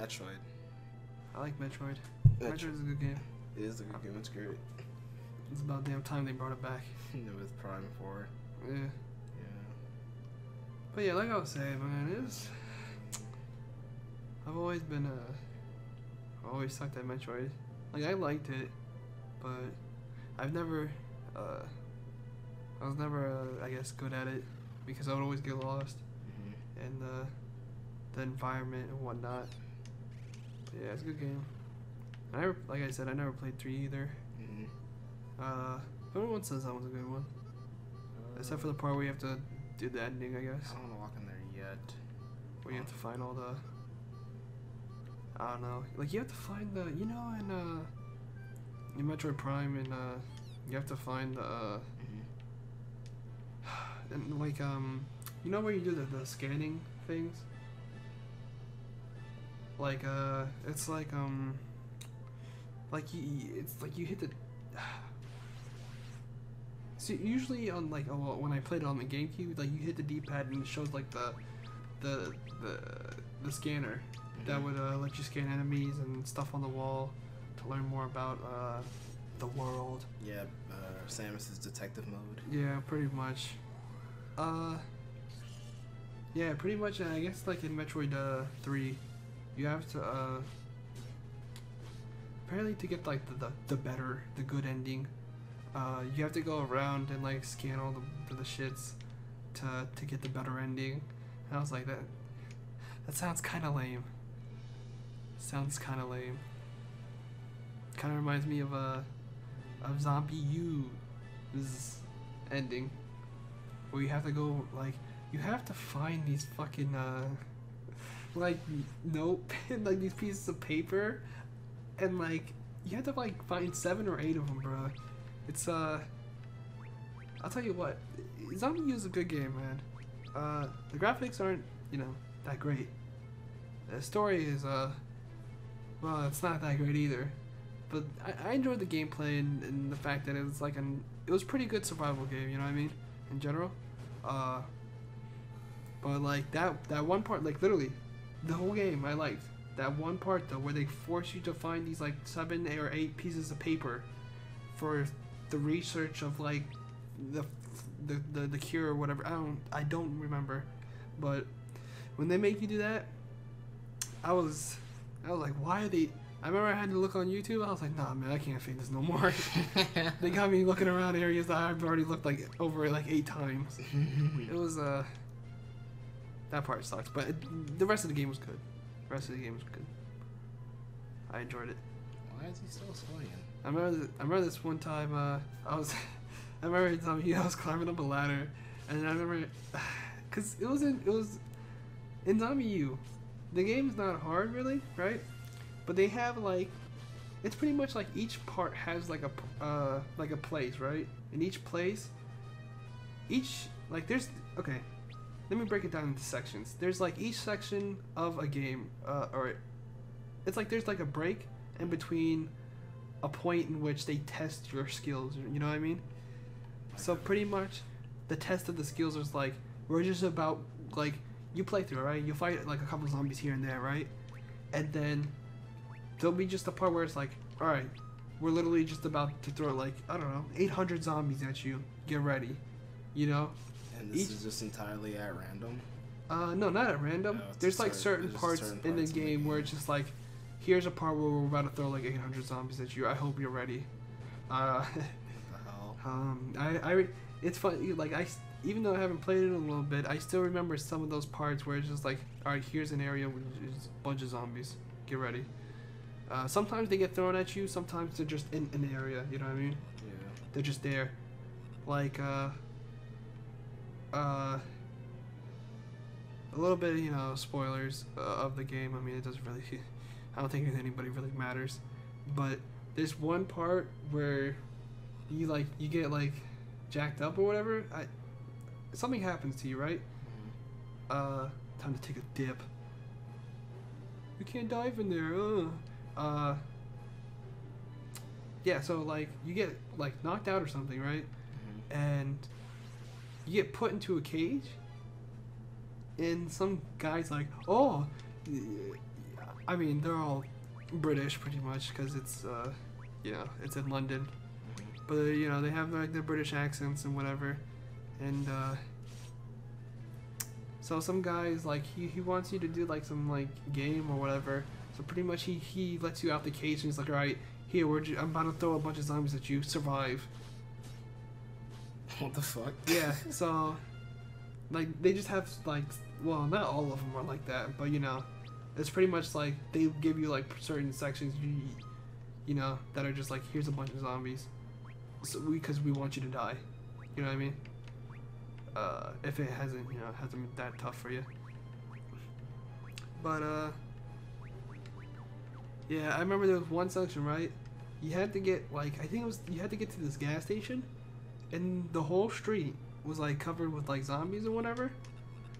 Metroid. I like Metroid. Metroid. Metroid's a good game. It is a good game. It's great. It's about damn time they brought it back. With Prime 4. Yeah. Yeah. But yeah, like I was saying, man, I've always been I always sucked at Metroid. Like I liked it, but I've never I was never I guess good at it because I would always get lost in the environment and whatnot. But yeah, it's a good game. Like I said, I never played 3 either. Everyone says that one's a good one, except for the part where you have to do the ending, I guess. I don't want to walk in there yet. Where you have to find all the, I don't know, like you have to find the, you know, in Metroid Prime, and you have to find the, and like you know where you do the scanning things. Like it's like it's like you hit the. So usually on like when I played it on the GameCube, like you hit the D-pad and it shows like the scanner that would let you scan enemies and stuff on the wall to learn more about the world. Yeah, Samus's detective mode. Yeah, pretty much. Yeah, pretty much. I guess like in Metroid 3, you have to apparently to get like the good ending. You have to go around and like scan all the shits to get the better ending. And I was like, that sounds kind of lame. Sounds kind of lame. Kind of reminds me of Zombie U's ending, where you have to go like you have to find these fucking like nope like these pieces of paper, and like you have to like find 7 or 8 of them, bro. It's I'll tell you what, Zombie U is a good game, man. The graphics aren't, you know, that great. The story is well, it's not that great either. But I enjoyed the gameplay and the fact that it was like it was pretty good survival game, you know what I mean? In general. But like that one part, like literally the whole game I liked. That one part though where they force you to find these like 7 or 8 pieces of paper for the research of like the cure or whatever. I don't remember, but when they make you do that, I was like, why are they? I remember I had to look on YouTube. I was like, nah, man, I can't fake this no more. They got me looking around areas that I've already looked like over like 8 times. It was that part sucks, but the rest of the game was good. The rest of the game was good. I enjoyed it. Why is he still swinging? I remember this one time I remember telling you I was climbing up a ladder, and I remember because it was in Zombie U. The game's not hard really, right? But they have like, it's pretty much like each part has like a place, right? In each place, there's okay. Let me break it down into sections. There's like each section of a game, or it's like there's like a break in between a point in which they test your skills. You know what I mean? So pretty much, the test of the skills is like we're just about like you play through, right? You fight like a couple zombies here and there, right? And then there'll be just a part where it's like, all right, we're literally just about to throw like, I don't know, 800 zombies at you. Get ready, you know? And this is just entirely at random? No, not at random. No, there's like certain parts in the game where it's just like, here's a part where we're about to throw like 800 zombies at you. I hope you're ready. What the hell? It's fun. Like even though I haven't played it in a little bit, I still remember some of those parts where it's just like, all right, here's an area with just a bunch of zombies. Get ready. Sometimes they get thrown at you. Sometimes they're just in an area. You know what I mean? Yeah. They're just there. Like a little bit, you know, spoilers of the game. I mean, it doesn't really. I don't think anybody really matters. But there's one part where you get like jacked up or whatever. Something happens to you, right? Time to take a dip. You can't dive in there. Yeah, so like you get like knocked out or something, right? And you get put into a cage, and some guy's like, oh, I mean, they're all British pretty much because it's, you know, it's in London. But, you know, they have like their British accents and whatever. And, so some guys, like, he wants you to do, like, some, like, game or whatever. So pretty much he lets you out the cage and he's like, alright, here, I'm about to throw a bunch of zombies at you. Survive. What the fuck? Yeah, so, like, they just have, like, well, not all of them are like that, but, you know, it's pretty much like they give you, like, certain sections, you know, that are just like, here's a bunch of zombies. So because we want you to die. You know what I mean? If it hasn't been that tough for you. But, yeah, I remember there was one section, right? You had to get, like, I think it was, you had to get to this gas station, and the whole street was, like, covered with, like, zombies or whatever.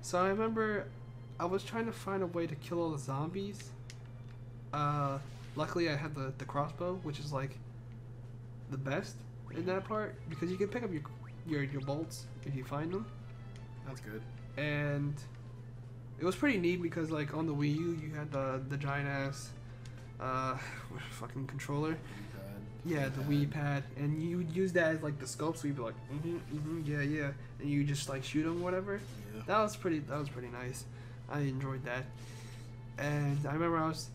So I remember I was trying to find a way to kill all the zombies. Luckily I had the crossbow, which is, like, the best in that part, because you can pick up your bolts if you find them. That's good. And it was pretty neat because, like, on the Wii U you had the giant ass fucking controller. Yeah, the Wii pad, and you would use that as, like, the scope, so you'd be like, yeah, and you just, like, shoot them, whatever. Yeah. That was pretty nice. I enjoyed that. And I remember I was,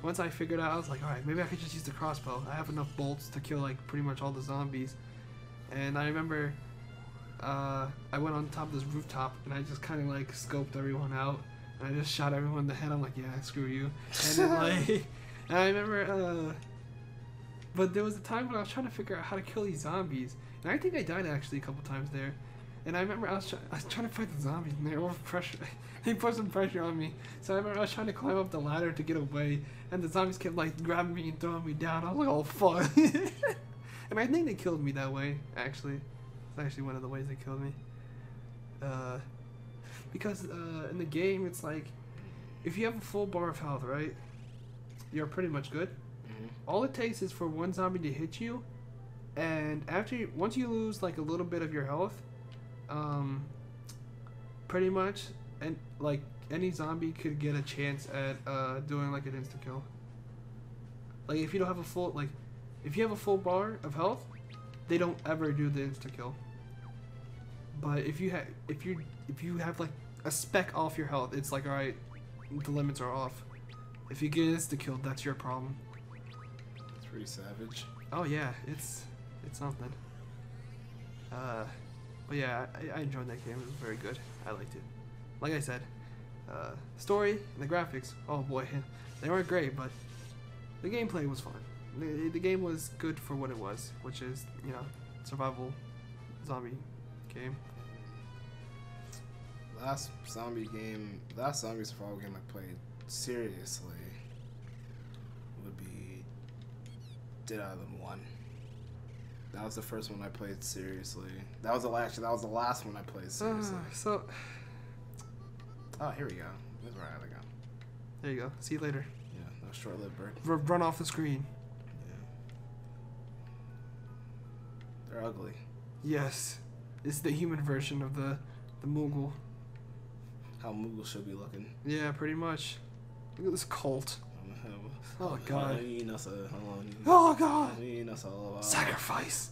once I figured out, I was like, alright, maybe I could just use the crossbow. I have enough bolts to kill, like, pretty much all the zombies. And I remember, I went on top of this rooftop, and I just kind of, like, scoped everyone out, and I just shot everyone in the head. I'm like, yeah, screw you. And then, like, and I remember, but there was a time when I was trying to figure out how to kill these zombies, and I think I died actually a couple times there. And I remember I was trying to fight the zombies, and they were they put some pressure on me. So I remember I was trying to climb up the ladder to get away, and the zombies kept, like, grabbing me and throwing me down. I was like, oh fuck. And I think they killed me that way. Actually, it's actually one of the ways they killed me. Because in the game, it's like, if you have a full bar of health, right, you're pretty much good. All it takes is for one zombie to hit you, and once you lose, like, a little bit of your health, pretty much, and, like, any zombie could get a chance at doing, like, an insta kill. Like, if you don't have a full, like, if you have a full bar of health, they don't ever do the insta kill. But if you have like a speck off your health, it's like, alright, the limits are off. If you get insta killed, that's your problem. Pretty savage. Oh yeah, it's something. But yeah, I enjoyed that game. It was very good. I liked it. Like I said, story and the graphics, oh boy, they weren't great, but the gameplay was fun. The game was good for what it was, which is, you know, survival zombie game. Last zombie survival game I played seriously would be Dead Island 1. That was the first one I played seriously. That was the last one I played seriously. Oh, here we go. That's where I had to go. There you go. See you later. Yeah, no short-lived bird. Run off the screen. Yeah. They're ugly. Yes. It's the human version of the Moogle. How Moogle should be looking. Yeah, pretty much. Look at this cult. Oh god. Oh god. Sacrifice.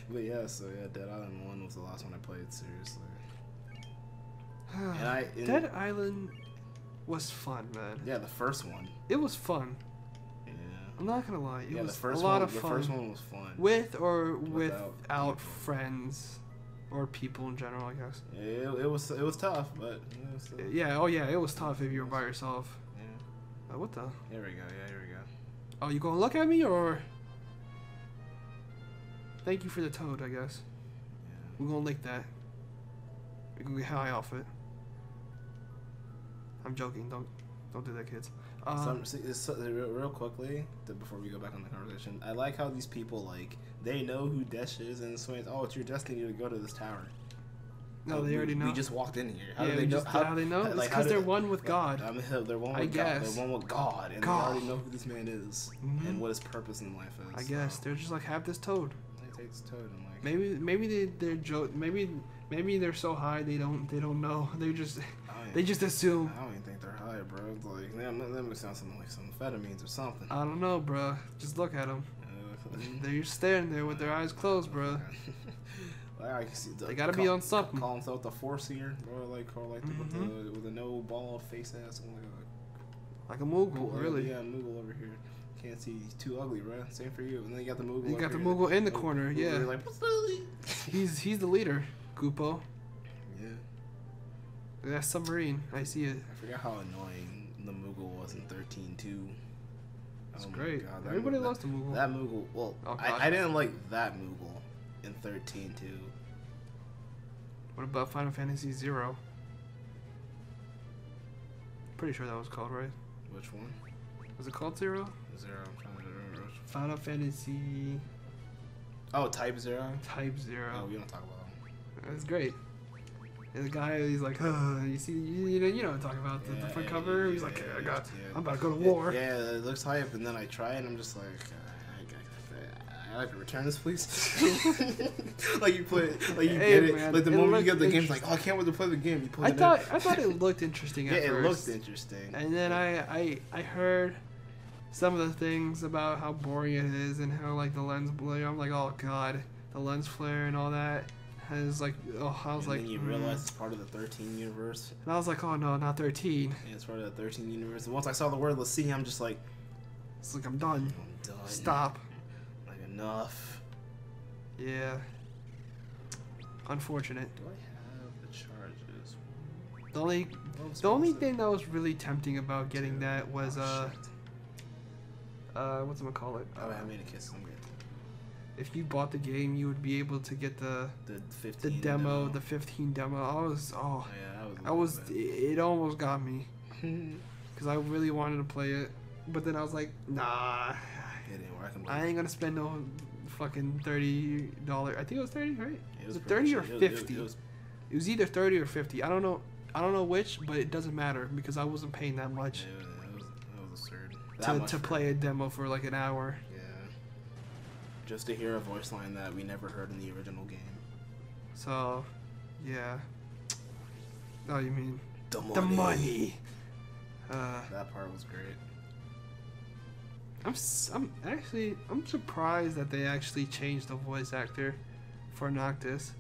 But yeah, so yeah, Dead Island 1 was the last one I played seriously. Dead Island was fun, man. Yeah, the first one. It was fun. Yeah. I'm not gonna lie. It was the first a lot one, of fun. The first one was fun. With or without friends. Or people in general, I guess. Yeah, it was tough, but yeah, oh yeah, it was tough if you were by yourself. Yeah. What the? Here we go. Yeah, here we go. Oh, you gonna look at me or? Thank you for the toad, I guess. Yeah. We're gonna lick that. We're gonna get high off it. I'm joking. Don't do that, kids. Real quickly, before we go back on the conversation, I like how these people, like, they know who Desh is, and so it's, oh, it's your destiny to go to this tower. No, they already know. We just walked in here. How do they know? How they know? It's because they're one with God. They're one with God. They're one with God, and they already know who this man is and what his purpose in life is. I guess they're just like, have this toad. They take this toad and like. Maybe they're maybe they're so high they don't know. They just. Oh They just assume. I don't even think they're high, bro. It's like, them sound something like some amphetamines or something. I don't know, bro. Just look at them. They're standing there with their eyes closed, bro. I can see They gotta be on something. Call himself the Forcier, or like with the no bald face ass. Like a Moogle, really. Yeah, Moogle over here. Can't see. He's too ugly, bro. Same for you. And then you got the Moogle. You got the Moogle in the corner, yeah. Like, he's the leader, Goopo. Yeah. That submarine, I see it. I forgot how annoying the Moogle was in 13-2. It's great. Everybody loves the Moogle. That Moogle. Well, I didn't like that Moogle in 13-2. What about Final Fantasy 0? Pretty sure that was called, right? Which one? Was it called 0? 0. I'm trying to remember. Final Fantasy. Oh, Type 0? Type 0. Oh, we don't talk about him. That's great. And the guy, he's like, you see, you know what I'm talking about, the front cover. He's like, I'm about to go to war. Yeah, it looks hype, and then I try it, and I'm just like, I like to return this, please. Like you play, like you get it. Man, like the moment you get the game, it's like, oh, I can't wait to play the game. You play I thought it looked interesting at first. first. It looked interesting. And then I heard some of the things about how boring it is and how like the lens blare. I'm like, oh god, the lens flare and all that. Has like, I was like, then you realize it's part of the 13 universe. And I was like, oh no, not 13. Yeah, it's part of the 13 universe. And once I saw the word "let's see," I'm just like, it's like I'm done. I'm done. Stop. Like enough. Yeah. Unfortunate. Do I have the charges? The only thing that was really tempting about getting that was what's it call it? Oh, I made a kiss. I'm good. If you bought the game, you would be able to get the 15 demo, the 15 demo. It almost got me because I really wanted to play it, but then I was like, nah, it didn't work. I ain't gonna spend no fucking $30. I think it was 30, right? It was it 30 or 50? It was either 30 or 50. I don't know which, but it doesn't matter because I wasn't paying that much. It was absurd. To play a demo for like an hour. Just to hear a voice line that we never heard in the original game. So, yeah. Oh, you mean the money? That part was great. I'm surprised that they actually changed the voice actor for Noctis.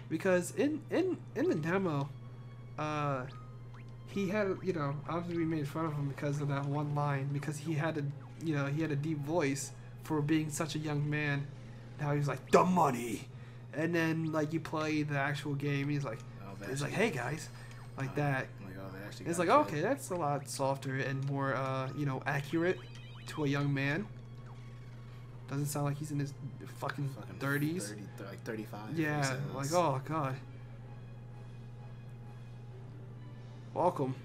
Because in the demo, he had, obviously we made fun of him because of that one line, because he had a deep voice for being such a young man. Now he's like, the money. And then like you play the actual game, he's like, hey guys, like that. It's like, okay, that's a lot softer and more, accurate to a young man. Doesn't sound like he's in his fucking 30s. Like 35. Yeah, like, oh god. Welcome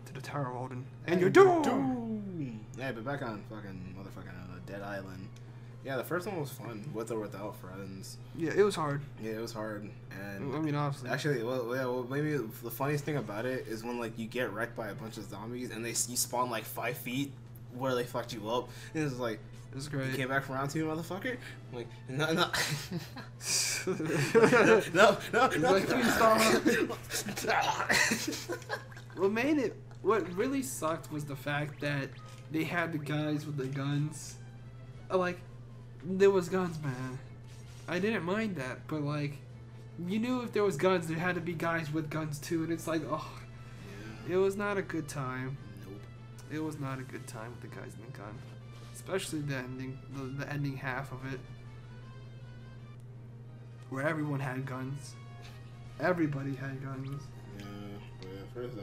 to the Tower of Odin. And you're doomed! Yeah, but back on fucking motherfucking Dead Island. Yeah, the first one was fun, with or without friends. Yeah, it was hard. Yeah, it was hard, and I mean, obviously. Actually, well, maybe the funniest thing about it is when like you get wrecked by a bunch of zombies and you spawn like 5 feet where they fucked you up, and it's like, it's great. You came back from round 2, motherfucker. I'm like, no. no. Like, please stop. What really sucked was the fact that they had the guys with the guns. Like, there was guns, man. I didn't mind that, but like, you knew if there was guns, there had to be guys with guns too, and it's like, it was not a good time. Nope. It was not a good time with the guys in the gun, especially the ending half of it, where everyone had guns. Everybody had guns. Yeah, but at first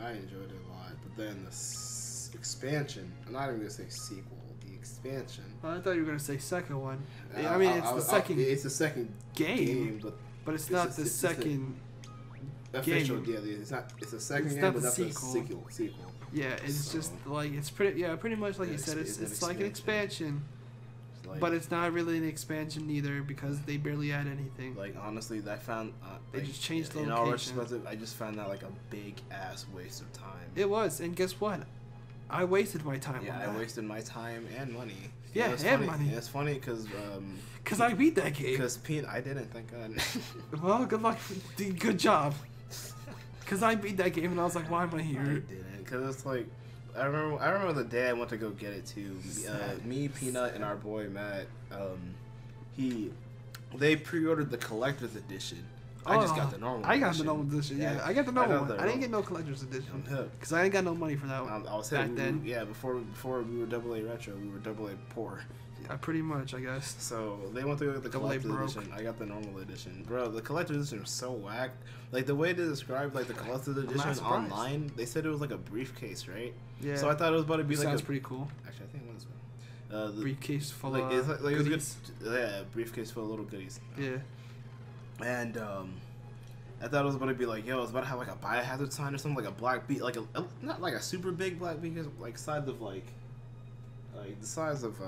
I enjoyed it a lot, but then the expansion. I'm not even gonna say sequel. Expansion. Oh, I thought you were gonna say second one. I mean, it's the second. It's the second game, but it's not the second official. game. Yeah, it's not. It's the second game, but that's sequel. a sequel. Yeah, it's just like it's pretty much like you said. It's like an expansion, but it's not really an expansion either because they barely add anything. Like honestly, I found they just changed the location. I just found that like a big ass waste of time. It was, and guess what? I wasted my time. Yeah, I wasted my time and money. Yeah, and money. It's funny because I beat that game. Because Pete, I didn't, thank God. Well, good luck. Good job. Cause I beat that game and I was like, why am I I here? didn't, cause it's like I remember the day I went to go get it too. Me, Peanut, and our boy Matt. They pre-ordered the collector's edition. I just got the normal. I got the normal edition. Yeah, I got the normal one. I didn't get no collector's I'm edition hooked. because I ain't got no money for that I one. was back hit. then. Yeah, before we were AA retro, we were AA poor. Pretty much, I guess. So they went to go get the AA collector's broke. edition. I got the normal edition, bro. The collector's edition was so whack. Like the way they described like the collector's not edition surprised. online, they said it was like a briefcase, right? Yeah. So I thought it was about to be like sounds a. pretty cool. Actually, I think it was. The Briefcase full like, of it's like it was goodies. good. Yeah, briefcase full of little goodies. Yeah. And I thought it was about to be like, yo, it's about to have like a biohazard sign or something, like a black beat, like a not like a super big black beat, like size of like the size of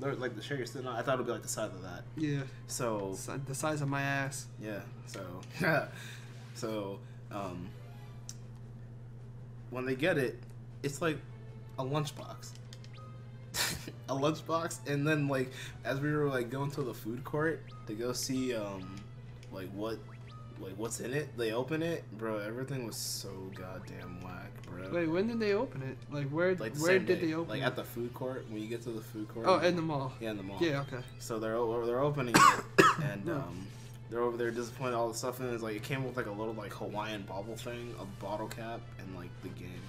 like the chair you're sitting on. I thought it would be like the size of that. Yeah. So The size of my ass. yeah, so when they get it, it's like a lunchbox. A lunchbox, and then like as we were like going to the food court to go see what's in it, they open it, bro. Everything was so goddamn whack, bro. Wait, when did they open it? Like where? Like the where same did day. they open Like it? at the food court when you get to the food court. Oh, in the mall. Yeah, in the mall. Yeah. Okay. So they're opening it, and they're over there disappointed all the stuff in it. It's like it came with like a little like Hawaiian bobble thing, a bottle cap, and like the game.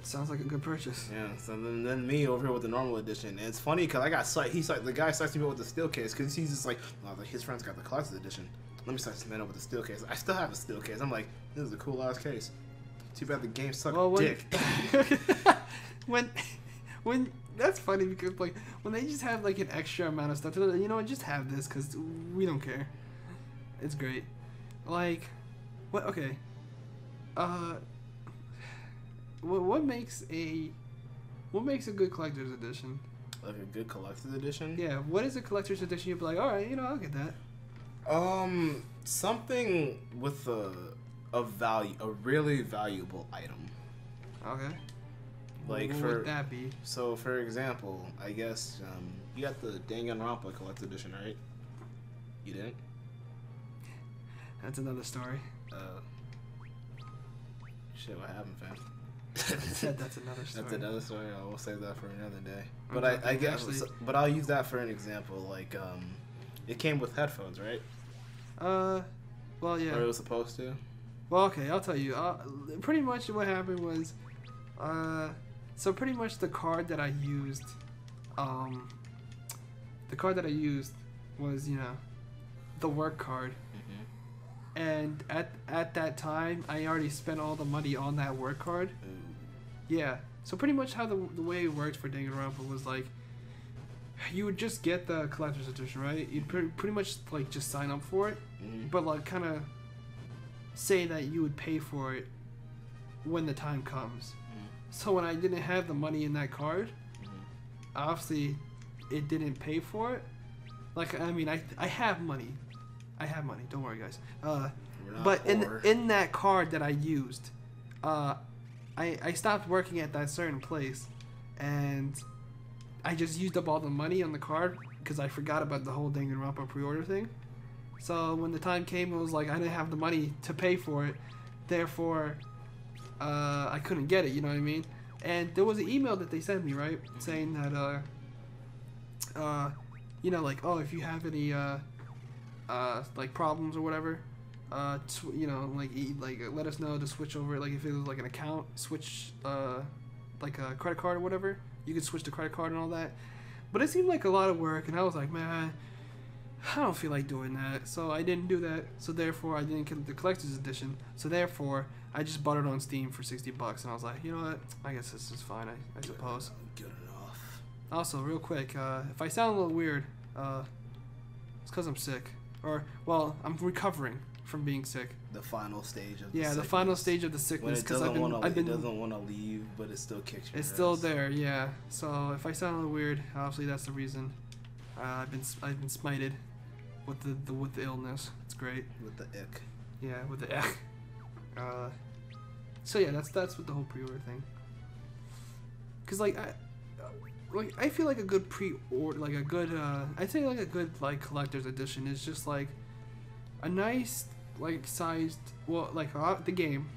Sounds like a good purchase. Yeah, so then me over here with the normal edition. And it's funny because I got the guy psyched me up with the steel case because he's just like, oh, his friend's got the collector's edition. Let me psych this man up with the steel case. I still have a steel case. I'm like, this is a cool ass case. Too bad the game sucked dick. when that's funny because like when they just have like an extra amount of stuff, you know what? Just have this because we don't care. It's great. Like, what? Okay. What makes a good collector's edition? Like a good collector's edition? Yeah, what is a collector's edition? You'd be like, all right, I'll get that. Something with a really valuable item. Okay. Like what would that be? So for example, I guess you got the Danganronpa collector's edition, right? You didn't? That's another story. Shit, what happened, fam? That's another story. That's another story. I will save that for another day. I'm But I guess, actually- but I'll use that for an example. Like, it came with headphones, right? Well, yeah. Or it was supposed to. Well, okay, I'll tell you. Pretty much what happened was, so pretty much the card that I used, was, the work card. And at that time, I already spent all the money on that work card. Yeah. So pretty much how the way it worked for Danganronpa was like, you would just get the collector's edition, right? You'd pretty much like just sign up for it, but like kind of say that you would pay for it when the time comes. So when I didn't have the money in that card, obviously it didn't pay for it. Like, I mean, I have money. Don't worry, guys. But in that card that I used, I stopped working at that certain place, and I just used up all the money on the card because I forgot about the whole Danganronpa pre-order thing. So when the time came, it was like I didn't have the money to pay for it, therefore I couldn't get it. You know what I mean? And there was an email that they sent me, right, saying that like, oh, if you have any like problems or whatever, let us know to switch over. Like if it was like an account switch, like a credit card or whatever, you could switch the credit card and all that. But it seemed like a lot of work, and I was like, man, I don't feel like doing that. So I didn't do that. So therefore, I didn't get the collector's edition. So therefore, I just bought it on Steam for $60, and I was like, you know what? I guess this is fine. I suppose. Good enough. Also, real quick, if I sound a little weird, it's because I'm sick. Or, well, I'm recovering from being sick. The final stage of the final stage of the sickness. Because it doesn't want to leave, but it still kicks your It's ass. still there, yeah. So if I sound a little weird, obviously that's the reason. I've been smited with the illness. It's great. With the ick. Yeah, with the ick. So yeah, that's with the whole pre-order thing. Cause I feel like a good pre-order, I'd say like a good like collector's edition is just like a nice like sized. Well, like the game